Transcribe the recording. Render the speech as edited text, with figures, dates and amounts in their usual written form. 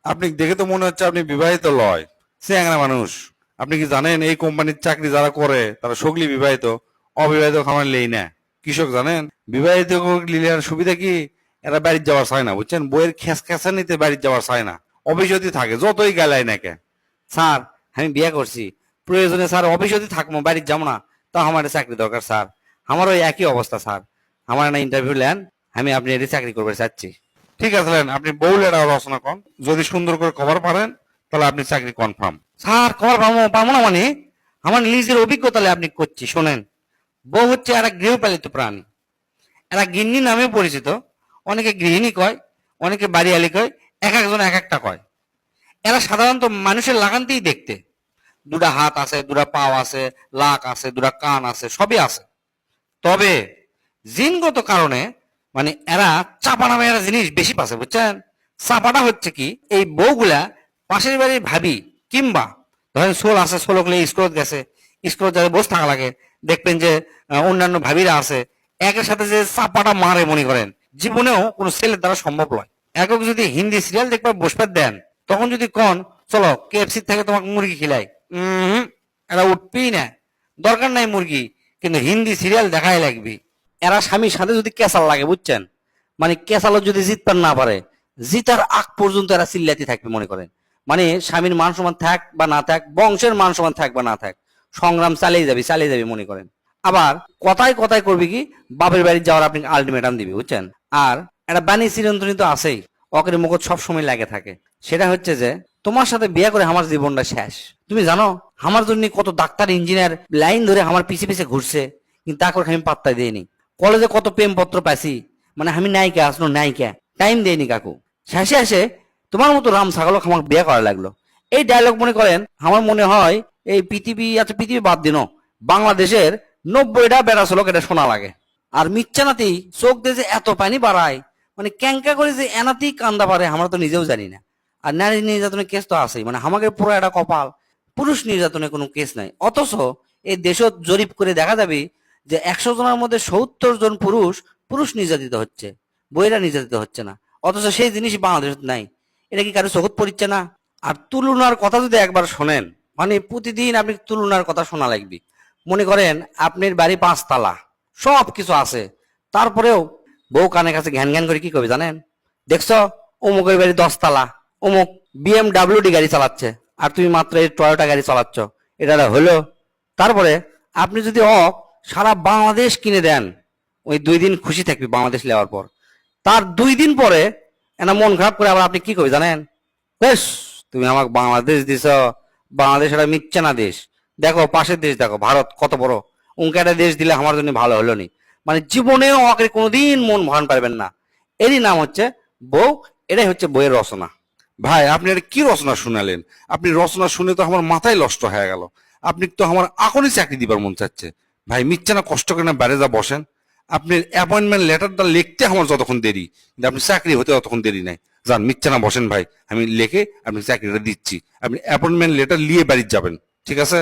আপনি দেখে তো মনে হচ্ছে আপনি বিবাহিত লয়, চেংড়া মানুষ। আপনি কি জানেন এই কোম্পানির চাকরি যারা করে তারা সগলি বিবাহিত, অবিবাহিত খামার লেই না। কৃষক জানেন বিবাহিত লিলিয়ার সুবিধা কি? এরা বাড়ির যাওয়ার চায় না, বুঝছেন? বইয়ের খেস খেসা নিতে বাড়ির যাওয়ার চায় না, অফিসতি থাকে যতই গেলাই না কে। স্যার আমি বিয়ে করছি, প্রয়োজনে স্যার অফিসে থাকবো, বাড়ির যাবো না, তো আমার চাকরি দরকার স্যার। আমার ওই একই অবস্থা স্যার, আমার না ইন্টারভিউ নেন, আমি আপনি এটি চাকরি করতে চাচ্ছি। ঠিক আছে লেন, আপনি বউ লেটা রচনা করেন, যদি সুন্দর করে কভার পারেন তাহলে আপনি চাকরি কনফার্ম। স্যার কবার পাবো পাবো না মানে? আমার নিজের অভিজ্ঞতা আপনি করছি শোনেন। বউ হচ্ছে একটা গৃহপালিত প্রাণী, এরা গিন্নি নামে পরিচিত। অনেকে গৃহিণী কয়, অনেকে বাড়িয়ালি কয়, এক একজন এক একটা কয়। এরা সাধারণত মানুষের লাগানতেই দেখতে, দুটা হাত আছে, দুটা পাও আছে, লাক আছে, দুটা কান আছে, সবই আছে। তবে জিনগত কারণে মানে এরা চাপা নামে এরা জিনিস বেশি পাচ্ছে, বুঝছেন? চাপাটা হচ্ছে কি, এই বউগুলা পাশের বাড়ির ভাবি কিংবা ধরেন সোল আছে, সোলকলে স্কুলত গেছে, স্কুলত যাতে বসে থাকা লাগে, দেখবেন যে অন্যান্য ভাবিরা আছে, একের সাথে যে চাপাটা মারে মনে করেন জীবনেও কোনো ছেলের দ্বারা সম্ভব নয়। একক যদি হিন্দি সিরিয়াল দেখবার বসবার দেন, তখন যদি কন চলো কেএফসি থেকে তোমাকে মুরগি খিলাই, এরা উঠবেই না। দরকার নাই মুরগি, কিন্তু হিন্দি সিরিয়াল দেখাই লাগবে। এরা স্বামীর সাথে যদি কেসাল লাগে, বুঝছেন, মানে কেসালও যদি জিতবার না পারে, জিতার আগ পর্যন্ত এরা চিল্লাতে থাকবে মনে করেন। মানে স্বামীর মান সম্মান থাক বা না থাক, বংশের মান সম্মান থাক বা না থাক, সংগ্রাম চালিয়ে যাবে মনে করেন। আবার কথায় কথায় করবি কি, বাপের বাড়ি যাওয়ার আপনি আলটিমেটাম দিবি, বুঝছেন। আর একটা বাণী চিরন্তনী তো আছেই, অকের মুখ সব সময় লাগে থাকে। সেটা হচ্ছে যে তোমার সাথে বিয়ে করে আমার জীবনটা শেষ। তুমি জানো আমার জন্য কত ডাক্তার ইঞ্জিনিয়ার লাইন ধরে আমার পিছে পিছে ঘুরছে, কিন্তু তা করে আমি পাত্তা দিইনি। কলেজে কত প্রেমপত্র পাইছি, মানে আমি নায়িকা আসলো নায়িকা, টাইম দেয়নি কাকু। শেষে আসে তোমার মতো রাম ছাগল আমাকে বিয়ে করা লাগলো। এই ডায়লগ মনে করেন আমার মনে হয় এই পৃথিবী, আচ্ছা পৃথিবী বাদ দিন, বাংলাদেশের 90টা বেড়া চলক এটা শোনা লাগে। আর মিচ্ছানাতি চোখ দিয়ে যে এত পানি বাড়ায়, মানে ক্যাঙ্কা করে যে এনাতেই কান্দা পারে আমরা তো নিজেও জানি না। আর নারী নির্যাতনের কেস তো আছেই, মানে আমাকে পুরো একটা কপাল, পুরুষ নির্যাতনের কোনো কেস নাই। অথচ এই দেশত জরিপ করে দেখা যাবে যে 100 জনের মধ্যে 70 জন পুরুষ পুরুষ নির্যাতিত হচ্ছে, বইয়েরা নির্যাতিত হচ্ছে না। অথচ সেই জিনিস বাংলাদেশ নাই। এটা কি কারো চোখত পড়ছে না? আর তুলনার কথা যদি একবার শোনেন, মানে প্রতিদিন আপনি তুলনার কথা শোনা লাগবে। মনে করেন আপনার বাড়ি 5 তলা, সব কিছু আছে, তারপরেও বউ কানের কাছে ঘ্যান ঘ্যান করে কি করবে জানেন? দেখছো অমুকের বাড়ি 10 তলা, অমুক বিএমডাব্লিউডি গাড়ি চালাচ্ছে, আর তুমি মাত্র এই টয়োটা গাড়ি চালাচ্ছ, এটা হলো? তারপরে আপনি যদি সারা বাংলাদেশ কিনে দেন, ওই 2 দিন খুশি থাকবে বাংলাদেশ নেওয়ার পর। তার 2 দিন পরে এনা মন খারাপ করে আবার আপনি কি করবে জানেন? বেশ, তুমি আমাকে বাংলাদেশ দিছ, বাংলাদেশ একটা মিথ্যা না দেশ, দেখো পাশের দেশ দেখো ভারত কত বড়, উনকে একটা দেশ দিলে আমার জন্য ভালো হলো নি। মানে জীবনেও আমাকে কোনোদিন মন ভান পারবেন না। এরই নাম হচ্ছে বউ, এটাই হচ্ছে বইয়ের রচনা। ভাই আপনি এটা কি রচনা শুনালেন? আপনি রচনা শুনে তো আমার মাথায় নষ্ট হয়ে গেল। আপনি তো আমার এখনই চাকরি দিবার মন চাচ্ছে। ভাই মিথ্যা না, কষ্ট করে না বাইরে যা বসেন। আপনি অ্যাপয়েন্টমেন্ট লেটারটা লিখতে আমার যতক্ষণ দেরি, কিন্তু আপনি চাকরি হতে ততক্ষণ দেরি নাই। যান মিথ্যা না বসেন ভাই, আমি লিখে আপনি চাকরিটা দিচ্ছি। আপনি অ্যাপয়েন্টমেন্ট লেটার নিয়ে বাড়ি যাবেন, ঠিক আছে?